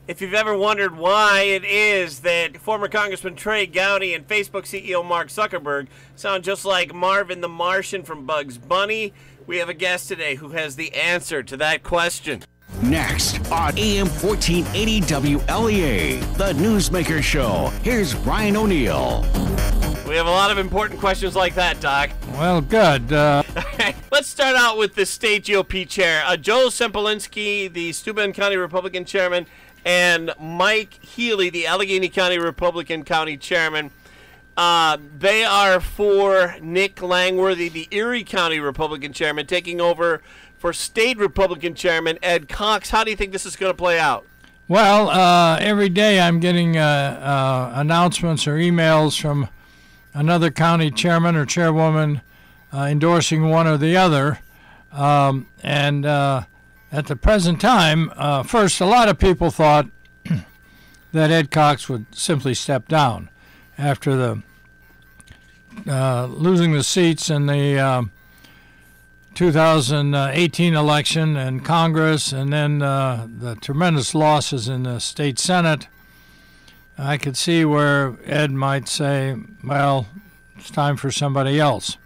If you've ever wondered why it is that former Congressman Trey Gowdy and Facebook CEO Mark Zuckerberg sound just like Marvin the Martian from Bugs Bunny, we have a guest today who has the answer to that question. Next on AM 1480 WLEA, the Newsmaker Show. Here's Brian O'Neill. We have a lot of important questions like that, Doc. Well, good. Let's start out with the state GOP chair. Joe Sempolinski, the Steuben County Republican chairman, and Mike Healy, the Allegheny County Republican County chairman. They are for Nick Langworthy, the Erie County Republican chairman, taking over for state Republican chairman Ed Cox. How do you think this is going to play out? Well, every day I'm getting announcements or emails from another county chairman or chairwoman endorsing one or the other. And at the present time, first, a lot of people thought that Ed Cox would simply step down after the losing the seats in the 2018 election in Congress, and then the tremendous losses in the state Senate. I could see where Ed might say, well, it's time for somebody else.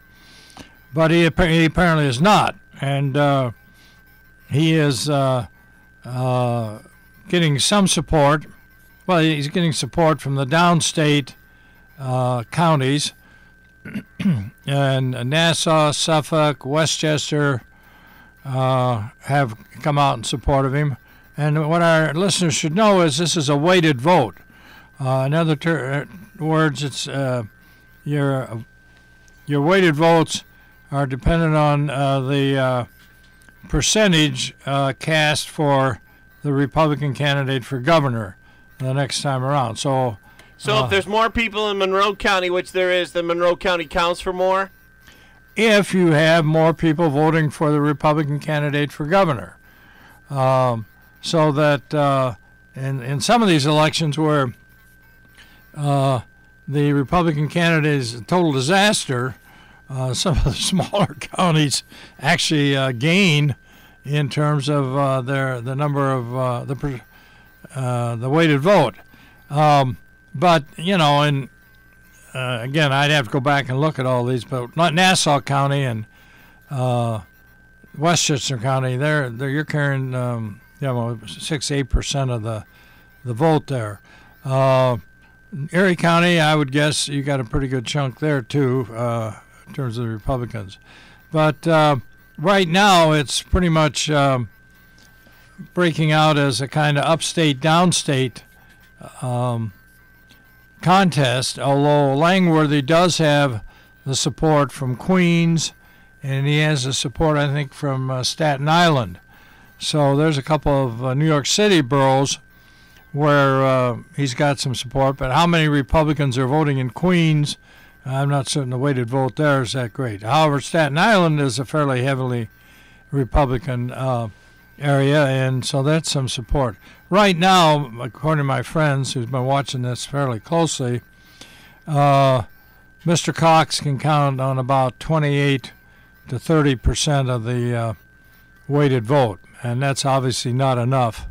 But he apparently is not. And he is getting some support. Well, he's getting support from the downstate counties. And Nassau, Suffolk, Westchester have come out in support of him. And what our listeners should know is this is a weighted vote. In other words, it's your weighted votes are dependent on the percentage cast for the Republican candidate for governor the next time around. So if there's more people in Monroe County, which there is, then Monroe County counts for more? If you have more people voting for the Republican candidate for governor. So that in some of these elections where the Republican candidate is a total disaster, some of the smaller counties actually gain in terms of the number of the weighted vote. But, and again, I'd have to go back and look at all these, but Nassau County and Westchester County, you're carrying 6-8% of the vote there. Erie County, I would guess you got a pretty good chunk there too, in terms of the Republicans. But right now, it's pretty much breaking out as a kind of upstate downstate contest, although Langworthy does have the support from Queens, and he has the support, I think, from Staten Island. So there's a couple of New York City boroughs where he's got some support, but how many Republicans are voting in Queens, I'm not certain the weighted vote there is that great. However, Staten Island is a fairly heavily Republican area, and so that's some support. Right now, according to my friends who's been watching this fairly closely, Mr. Cox can count on about 28 to 30% of the weighted vote, and that's obviously not enough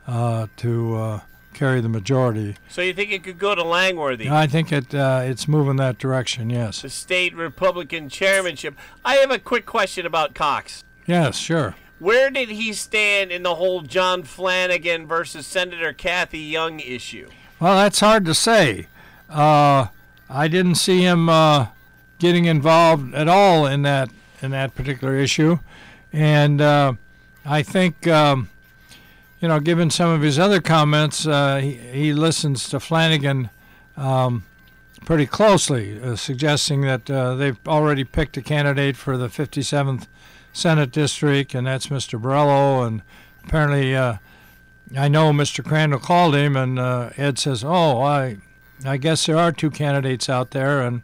to carry the majority. So you think it could go to Langworthy? I think it's moving that direction, yes. The state Republican chairmanship. I have a quick question about Cox. Yes, sure. Where did he stand in the whole John Flanagan versus Senator Kathy Young issue? Well, that's hard to say. I didn't see him getting involved at all in that particular issue, and I think given some of his other comments, he listens to Flanagan pretty closely, suggesting that they've already picked a candidate for the 57th Senate District, and that's Mr. Borello, and apparently I know Mr. Crandall called him, and Ed says, I guess there are two candidates out there, and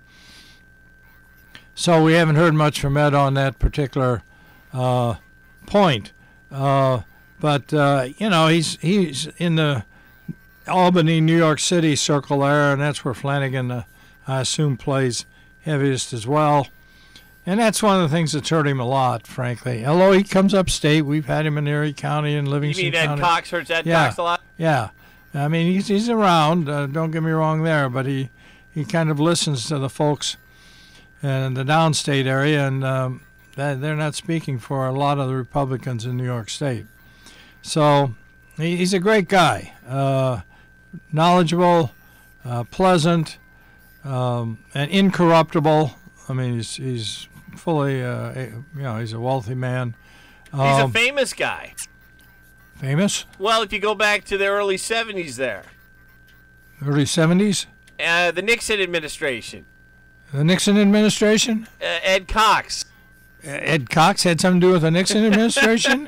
so we haven't heard much from Ed on that particular point. But he's in the Albany, New York City circle there, and that's where Flanagan, I assume, plays heaviest as well. And that's one of the things that's hurt him a lot, frankly. Although he comes upstate, we've had him in Erie County and Livingston County. You mean Ed Cox hurts Ed Cox a lot? Yeah. I mean, he's around. Don't get me wrong there, but he kind of listens to the folks in the downstate area, and they're not speaking for a lot of the Republicans in New York State. So he's a great guy, knowledgeable, pleasant, and incorruptible. I mean, he's fully, he's a wealthy man. He's a famous guy. Famous? Well, if you go back to the early 70s there. Early 70s? The Nixon administration. The Nixon administration? Ed Cox. Ed Cox had something to do with the Nixon administration?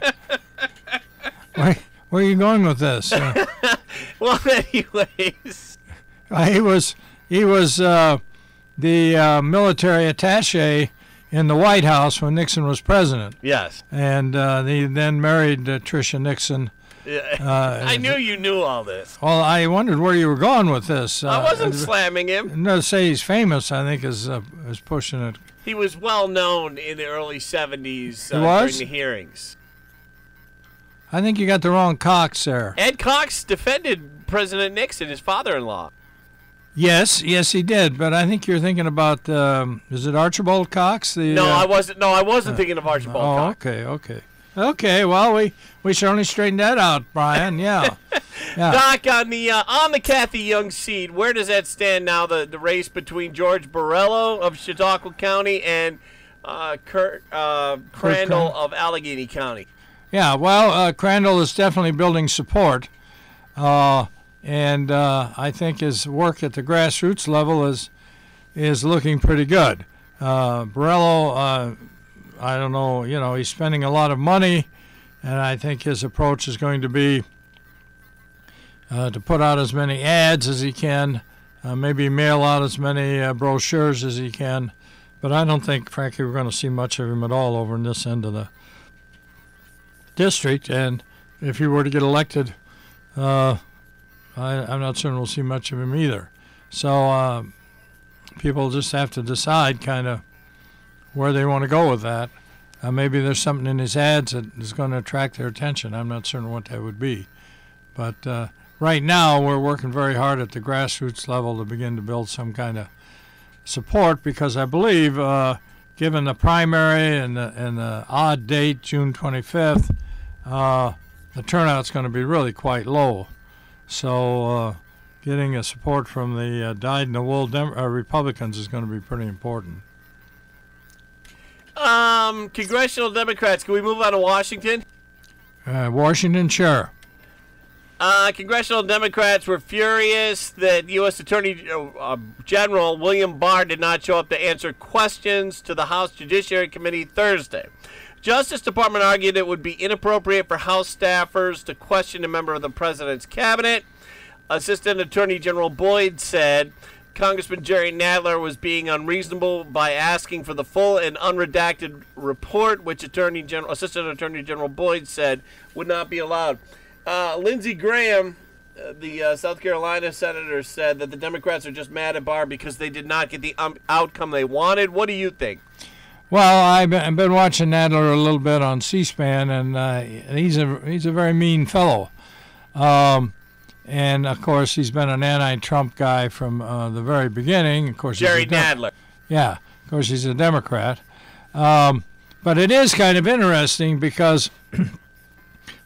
Where are you going with this? Well, anyways. He was the military attaché in the White House when Nixon was president. Yes. And he then married Tricia Nixon. I knew you knew all this. Well, I wondered where you were going with this. I wasn't slamming him. No, to say he's famous, I think, is pushing it. He was well known in the early 70s was? during the hearings. I think you got the wrong Cox there. Ed Cox defended President Nixon, his father-in-law. Yes, he did. But I think you're thinking about is it Archibald Cox? I wasn't thinking of Archibald Cox. Okay. Well, we should only straighten that out, Brian. Yeah. Doc, on the Kathy Young seat, where does that stand now? The race between George Borrello of Chautauqua County and Kurt Crandall of Allegheny County. Yeah. Well, Crandall is definitely building support. And I think his work at the grassroots level is looking pretty good. Borrello, I don't know, he's spending a lot of money, and I think his approach is going to be to put out as many ads as he can, maybe mail out as many brochures as he can. But I don't think, frankly, we're going to see much of him at all over in this end of the district. And if he were to get elected, I'm not certain we'll see much of him either. So people just have to decide kind of where they want to go with that. Maybe there's something in his ads that is going to attract their attention. I'm not certain what that would be. But right now we're working very hard at the grassroots level to begin to build some kind of support, because I believe, given the primary and the odd date, June 25th, the turnout's going to be really quite low. So getting a support from the dyed-in-the-wool Republicans is going to be pretty important. Congressional Democrats, can we move on to Washington? Washington, sure. Congressional Democrats were furious that U.S. Attorney General William Barr did not show up to answer questions to the House Judiciary Committee Thursday. Justice Department argued it would be inappropriate for House staffers to question a member of the president's cabinet. Assistant Attorney General Boyd said Congressman Jerry Nadler was being unreasonable by asking for the full and unredacted report, which Assistant Attorney General Boyd said would not be allowed. Lindsey Graham, the South Carolina senator, said that the Democrats are just mad at Barr because they did not get the outcome they wanted. What do you think? Well, I've been watching Nadler a little bit on C-SPAN, and he's a very mean fellow. And of course, he's been an anti-Trump guy from the very beginning. Of course, Jerry Nadler. Yeah, of course, he's a Democrat. But it is kind of interesting because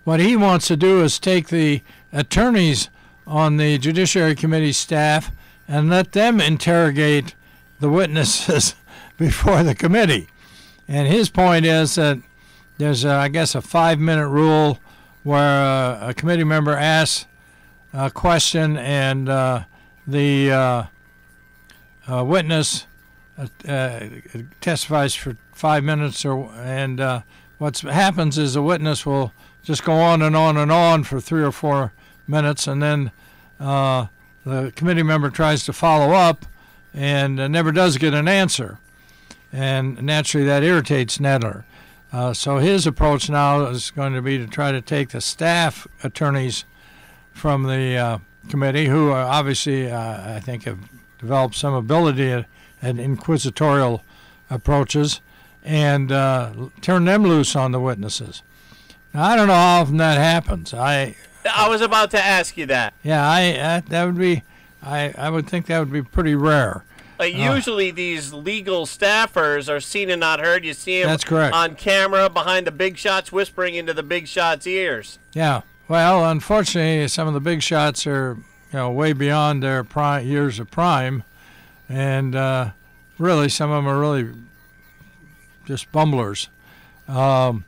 what he wants to do is take the attorneys on the Judiciary Committee staff and let them interrogate the witnesses before the committee. And his point is that there's, I guess, a 5-minute rule where a committee member asks a question and the witness testifies for 5 minutes, and what happens is the witness will just go on and on and on for 3 or 4 minutes, and then the committee member tries to follow up and never does get an answer. And naturally that irritates Nadler. So his approach now is going to be to try to take the staff attorneys from the committee, who are obviously, I think, have developed some ability at inquisitorial approaches, and turn them loose on the witnesses. Now, I don't know how often that happens. I I was about to ask you that. Yeah, that would be. I would think that would be pretty rare. Usually these legal staffers are seen and not heard. You see them That's correct. on camera behind the big shots whispering into the big shots' ears. Yeah. Well, unfortunately, some of the big shots are way beyond their years of prime, and really some of them are really just bumblers. And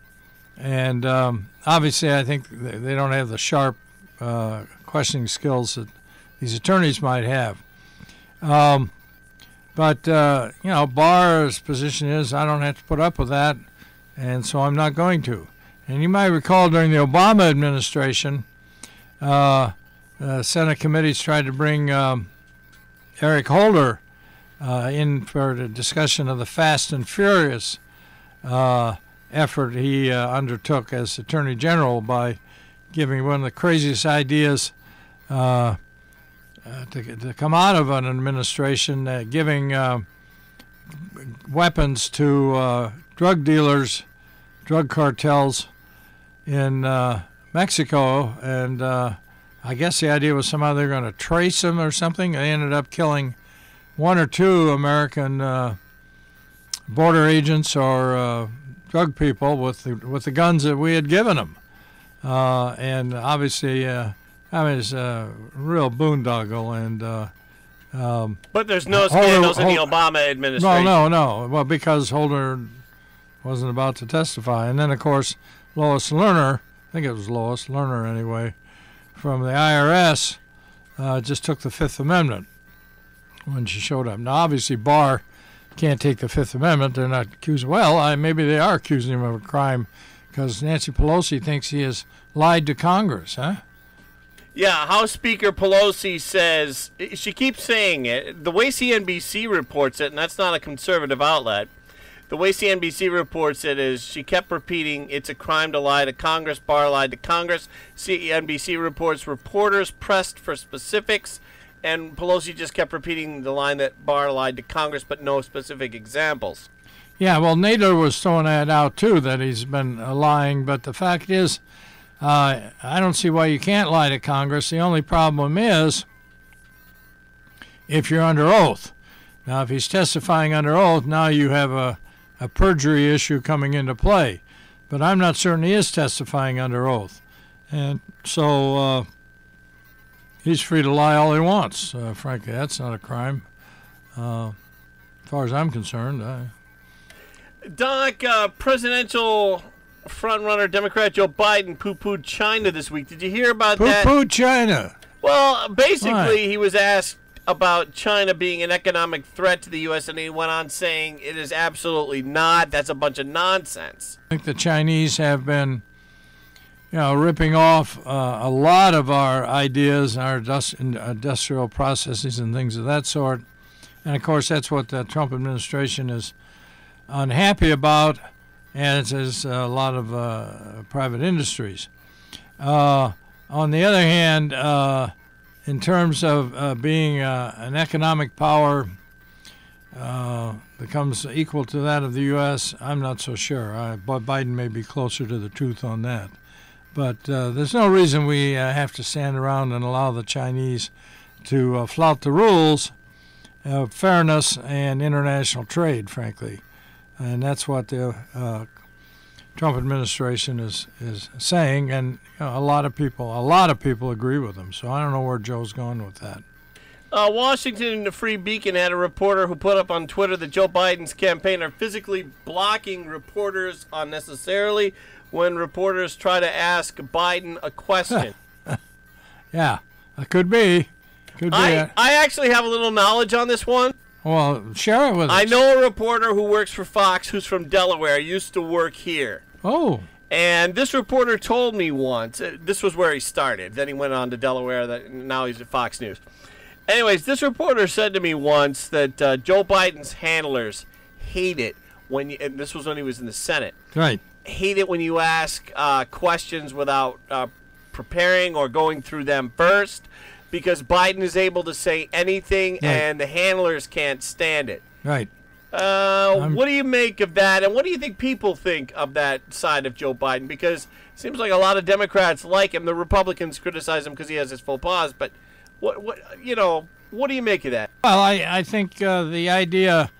obviously, I think they don't have the sharp questioning skills that these attorneys might have. But Barr's position is I don't have to put up with that, and so I'm not going to. And you might recall during the Obama administration, Senate committees tried to bring Eric Holder in for the discussion of the Fast and Furious effort he undertook as Attorney General by giving one of the craziest ideas to come out of an administration, giving weapons to drug dealers, drug cartels in Mexico, and I guess the idea was somehow they're going to trace them or something. They ended up killing one or two American border agents or drug people with the guns that we had given them, and obviously. It's a real boondoggle, and but there's no scandals in the Obama administration. No. Well, because Holder wasn't about to testify, and then of course Lois Lerner, I think it was Lois Lerner anyway, from the IRS, just took the Fifth Amendment when she showed up. Now, obviously, Barr can't take the Fifth Amendment. They're not accusing. Well, maybe they are accusing him of a crime because Nancy Pelosi thinks he has lied to Congress, huh? Yeah, House Speaker Pelosi says, she keeps saying it, the way CNBC reports it, and that's not a conservative outlet, the way CNBC reports it is she kept repeating, it's a crime to lie to Congress, Barr lied to Congress. CNBC reports reporters pressed for specifics, and Pelosi just kept repeating the line that Barr lied to Congress, but no specific examples. Yeah, well, Nader was throwing that out, too, that he's been lying, but the fact is, I don't see why you can't lie to Congress. The only problem is if you're under oath. Now, if he's testifying under oath, now you have a perjury issue coming into play. But I'm not certain he is testifying under oath. And so he's free to lie all he wants. Frankly, that's not a crime as far as I'm concerned. Doc, presidential frontrunner Democrat Joe Biden poo-pooed China this week. Did you hear about that? Poo-pooed China? Well, basically, Why? He was asked about China being an economic threat to the U.S., and he went on saying it is absolutely not. That's a bunch of nonsense. I think the Chinese have been, ripping off a lot of our ideas, our industrial processes and things of that sort. And, of course, that's what the Trump administration is unhappy about, as is a lot of private industries. On the other hand, in terms of being an economic power becomes equal to that of the U.S., I'm not so sure. Biden may be closer to the truth on that. But there's no reason we have to stand around and allow the Chinese to flout the rules of fairness and international trade, frankly. And that's what the Trump administration is saying, and a lot of people agree with him. So I don't know where Joe's going with that. Washington, the Free Beacon, had a reporter who put up on Twitter that Joe Biden's campaign are physically blocking reporters unnecessarily when reporters try to ask Biden a question. Yeah, it could be. I actually have a little knowledge on this one. Well, share it with us. I know a reporter who works for Fox who's from Delaware, used to work here. Oh. And this reporter told me once, this was where he started. Then he went on to Delaware, now he's at Fox News. Anyways, this reporter said to me once that Joe Biden's handlers hate it and this was when he was in the Senate. Right. Hate it when you ask questions without preparing or going through them first, because Biden is able to say anything, and the handlers can't stand it. Right. What do you make of that, and what do you think people think of that side of Joe Biden? Because it seems like a lot of Democrats like him. The Republicans criticize him because he has his faux pas. But what do you make of that? Well, I think the idea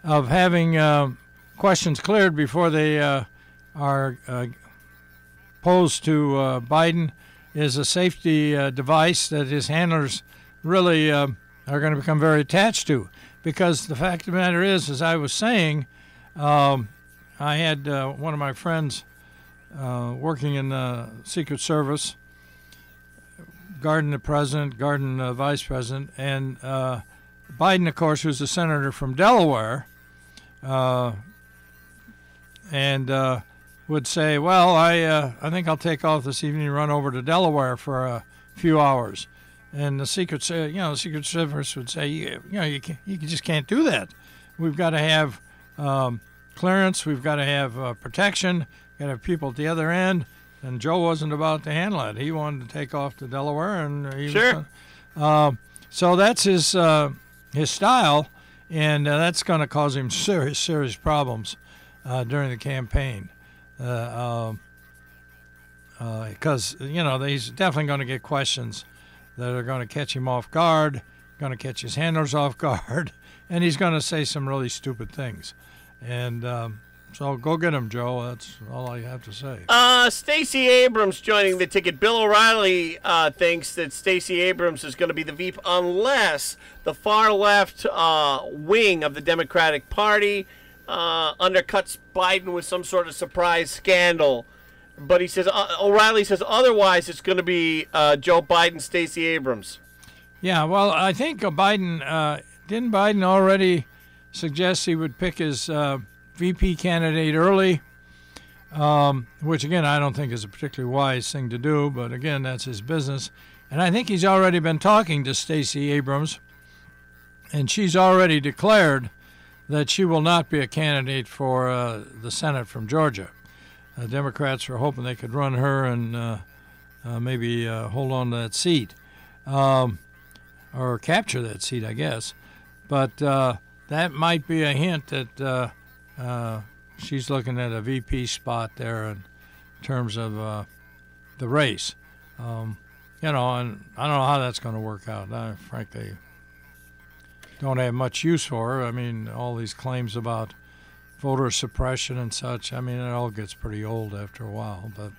of having questions cleared before they are posed to Biden is a safety device that his handlers really are going to become very attached to. Because the fact of the matter is, as I was saying, I had one of my friends working in the Secret Service, guarding the president, guarding the vice president, and Biden, of course, who's a senator from Delaware, and would say, well, I think I'll take off this evening and run over to Delaware for a few hours. And the Secret Service would say, you just can't do that. We've got to have clearance. We've got to have protection. We've got to have people at the other end. And Joe wasn't about to handle it. He wanted to take off to Delaware, and so that's his style, and that's going to cause him serious problems during the campaign. Because he's definitely going to get questions that are going to catch him off guard, going to catch his handlers off guard, and he's going to say some really stupid things. And so go get him, Joe. That's all I have to say. Stacey Abrams joining the ticket. Bill O'Reilly thinks that Stacey Abrams is going to be the VP unless the far left wing of the Democratic Party undercuts Biden with some sort of surprise scandal. But he says O'Reilly says otherwise it's going to be Joe Biden, Stacey Abrams. Yeah, well, I think Biden didn't Biden already suggest he would pick his VP candidate early, which again I don't think is a particularly wise thing to do. But again, that's his business, and I think he's already been talking to Stacey Abrams, and she's already declared that she will not be a candidate for the Senate from Georgia. Democrats were hoping they could run her and maybe hold on to that seat or capture that seat, I guess. But that might be a hint that she's looking at a VP spot there in terms of the race. And I don't know how that's going to work out. I frankly don't have much use for her. I mean, all these claims about voter suppression and such, I mean, it all gets pretty old after a while. But,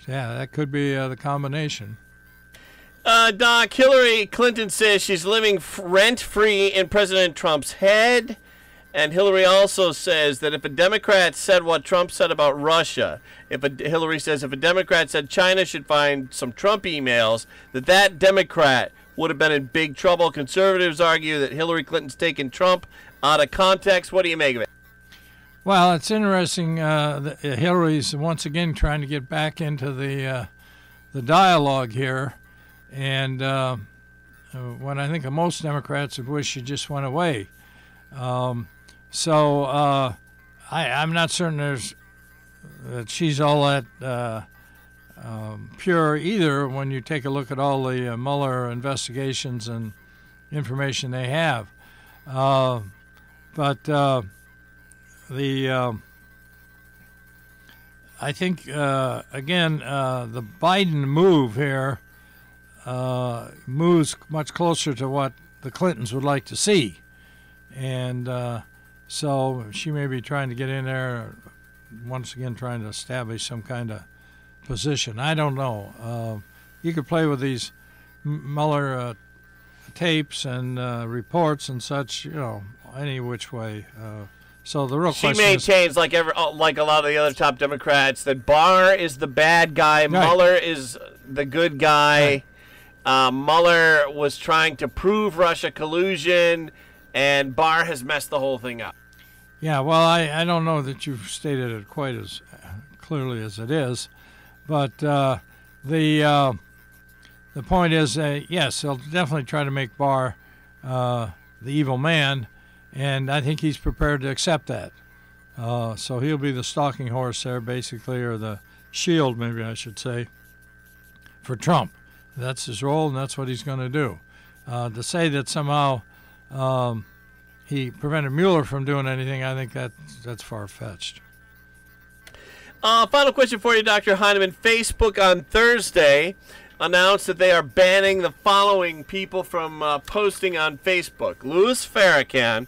yeah, that could be the combination. Doc, Hillary Clinton says she's living rent-free in President Trump's head. And Hillary also says that if a Democrat said what Trump said about Russia, Hillary says if a Democrat said China should find some Trump emails, that Democrat would have been in big trouble. Conservatives argue that Hillary Clinton's taken Trump out of context. What do you make of it? Well, it's interesting. Hillary's once again trying to get back into the dialogue here, and when I think most Democrats would wish she just went away. I'm not certain that she's all that pure either. When you take a look at all the Mueller investigations and information they have. But I think, again, the Biden move here moves much closer to what the Clintons would like to see. And so she may be trying to get in there, once again trying to establish some kind of position. I don't know. You could play with these Mueller tapes and reports and such, any which way. So the real question maintains, like a lot of the other top Democrats, that Barr is the bad guy, right. Mueller is the good guy. Right. Mueller was trying to prove Russia collusion, and Barr has messed the whole thing up. Yeah, well, I don't know that you've stated it quite as clearly as it is, but the point is, yes, they'll definitely try to make Barr the evil man, and I think he's prepared to accept that. So he'll be the stalking horse there, basically, or the shield, maybe I should say, for Trump. That's his role, and that's what he's going to do. To say that somehow he prevented Mueller from doing anything, I think that's far-fetched. Final question for you, Dr. Heineman. Facebook on Thursday announced that they are banning the following people from posting on Facebook: Louis Farrakhan,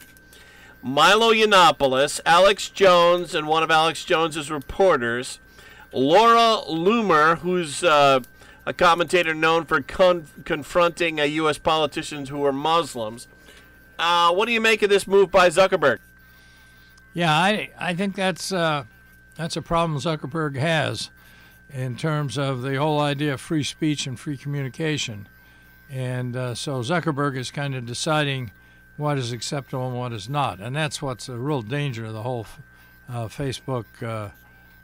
Milo Yiannopoulos, Alex Jones, and one of Alex Jones's reporters, Laura Loomer, who's a commentator known for confronting U.S. politicians who are Muslims. What do you make of this move by Zuckerberg? Yeah, I think that's a problem Zuckerberg has in terms of the whole idea of free speech and free communication. And so Zuckerberg is kind of deciding what is acceptable and what is not. And that's what's a real danger of the whole Facebook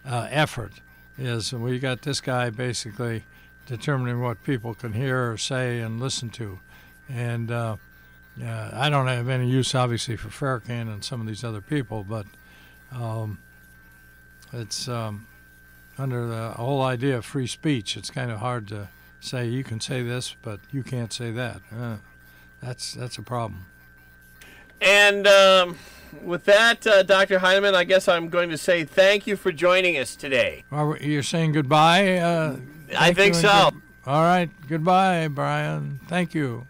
effort, is we got this guy basically determining what people can hear or say and listen to. And I don't have any use, obviously, for Farrakhan and some of these other people, but it's under the whole idea of free speech. It's kind of hard to say you can say this, but you can't say that. That's a problem. And with that, Dr. Heineman, I guess I'm going to say thank you for joining us today. You're saying goodbye? I think so. All right. Goodbye, Brian. Thank you.